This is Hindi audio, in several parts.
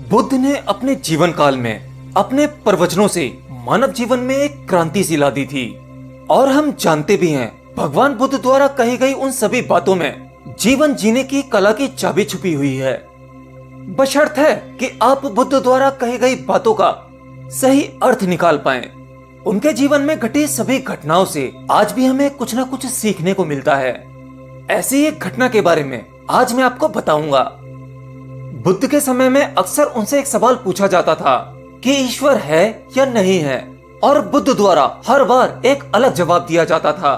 बुद्ध ने अपने जीवन काल में अपने प्रवचनों से मानव जीवन में एक क्रांति सी ला दी थी। और हम जानते भी हैं भगवान बुद्ध द्वारा कही गई उन सभी बातों में जीवन जीने की कला की चाबी छुपी हुई है। बशर्त है कि आप बुद्ध द्वारा कही गई बातों का सही अर्थ निकाल पाएं। उनके जीवन में घटी सभी घटनाओं से आज भी हमें कुछ न कुछ सीखने को मिलता है। ऐसी एक घटना के बारे में आज मैं आपको बताऊंगा। बुद्ध के समय में अक्सर उनसे एक सवाल पूछा जाता था कि ईश्वर है या नहीं है, और बुद्ध द्वारा हर बार एक अलग जवाब दिया जाता था।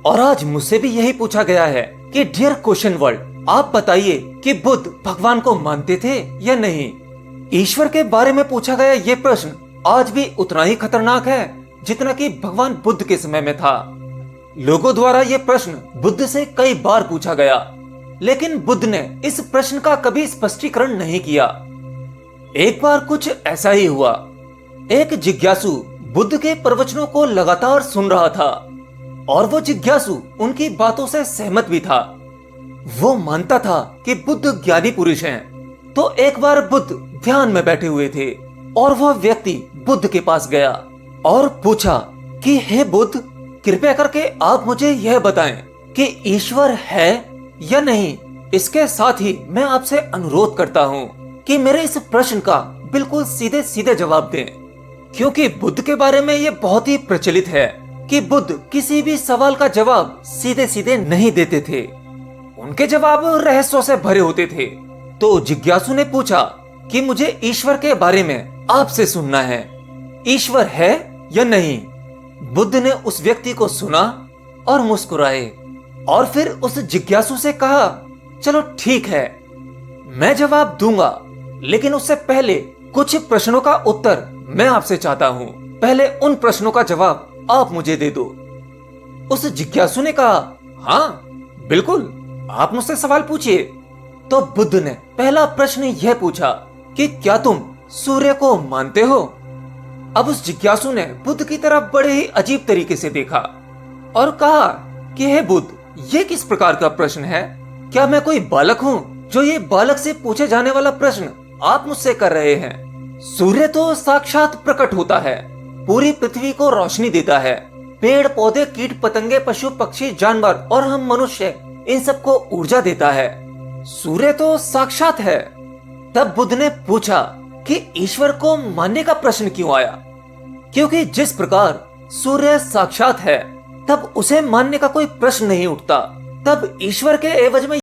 और आज मुझसे भी यही पूछा गया है कि डियर क्वेश्चन वर्ल्ड, आप बताइए कि बुद्ध भगवान को मानते थे या नहीं। ईश्वर के बारे में पूछा गया ये प्रश्न आज भी उतना ही खतरनाक है जितना कि भगवान बुद्ध के समय में था। लोगों द्वारा ये प्रश्न बुद्ध से कई बार पूछा गया, लेकिन बुद्ध ने इस प्रश्न का कभी स्पष्टीकरण नहीं किया। एक बार कुछ ऐसा ही हुआ। एक जिज्ञासु बुद्ध के प्रवचनों को लगातार सुन रहा था, और वो जिज्ञासु उनकी बातों से सहमत भी था। वो मानता था कि बुद्ध ज्ञानी पुरुष हैं। तो एक बार बुद्ध ध्यान में बैठे हुए थे, और वह व्यक्ति बुद्ध के पास गया और पूछा कि हे बुद्ध, कृपया करके आप मुझे यह बताएं कि ईश्वर है या नहीं। इसके साथ ही मैं आपसे अनुरोध करता हूँ कि मेरे इस प्रश्न का बिल्कुल सीधे सीधे जवाब दें, क्योंकि बुद्ध के बारे में ये बहुत ही प्रचलित है कि बुद्ध किसी भी सवाल का जवाब सीधे सीधे नहीं देते थे। उनके जवाब रहस्यों से भरे होते थे। तो जिज्ञासु ने पूछा कि मुझे ईश्वर के बारे में आपसे सुनना है, ईश्वर है या नहीं। बुद्ध ने उस व्यक्ति को सुना और मुस्कुराए, और फिर उस जिज्ञासु से कहा, चलो ठीक है, मैं जवाब दूंगा, लेकिन उससे पहले कुछ प्रश्नों का उत्तर मैं आपसे चाहता हूँ। पहले उन प्रश्नों का जवाब आप मुझे दे दो। उस जिज्ञासु ने कहा, हाँ बिल्कुल, आप मुझसे सवाल पूछिए। तो बुद्ध ने पहला प्रश्न यह पूछा कि क्या तुम सूर्य को मानते हो। अब उस जिज्ञासु ने बुद्ध की तरफ बड़े ही अजीब तरीके से देखा और कहा कि हे बुद्ध, ये किस प्रकार का प्रश्न है? क्या मैं कोई बालक हूँ जो ये बालक से पूछे जाने वाला प्रश्न आप मुझसे कर रहे हैं? सूर्य तो साक्षात प्रकट होता है, पूरी पृथ्वी को रोशनी देता है, पेड़ पौधे कीट पतंगे पशु पक्षी जानवर और हम मनुष्य इन सबको ऊर्जा देता है। सूर्य तो साक्षात है। तब बुद्ध ने पूछा कि ईश्वर को मानने का प्रश्न क्यों आया? क्योंकि जिस प्रकार सूर्य साक्षात है, तब उसे मानने का कोई प्रश्न नहीं उठता। तब ईश्वर के एवज में